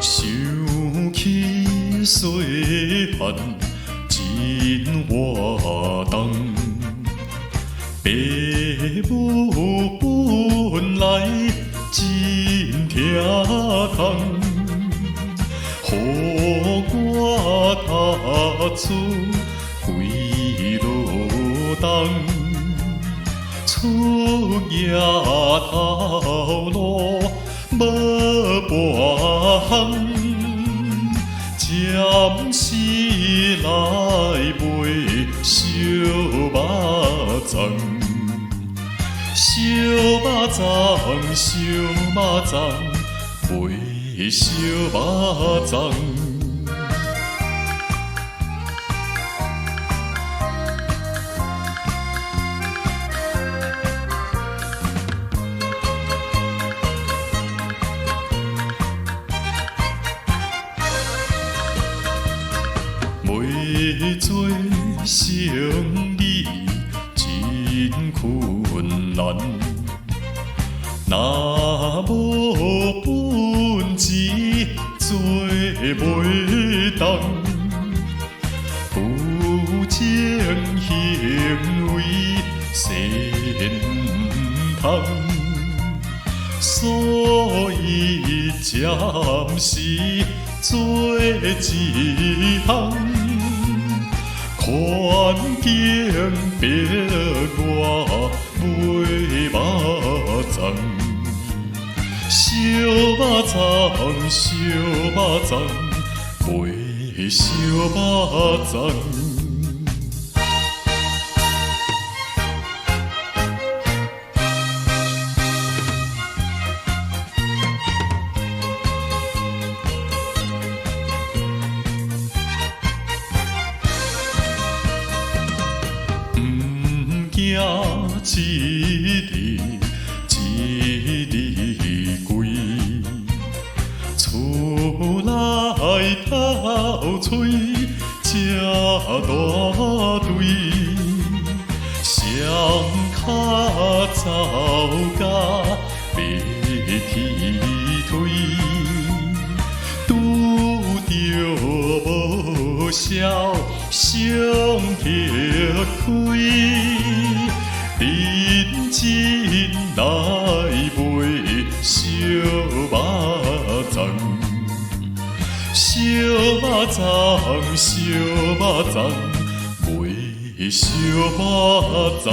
想起细汉真活动，父母本来真疼痛，予我读书几路冬，出野头路无半暂时来卖烧肉粽，烧肉粽，烧肉粽，卖烧肉粽。要做生意真困难，若无本钱做袂动，有情行为善毋通，所以暂时做一项。环境逼我卖肉粽，烧肉粽，烧肉粽，卖烧肉粽。一日一日归，厝内透吹正大堆，双脚走甲白铁腿，拄着无肖双翼开。认真来卖烧肉粽，烧肉粽，烧肉粽，卖烧肉粽。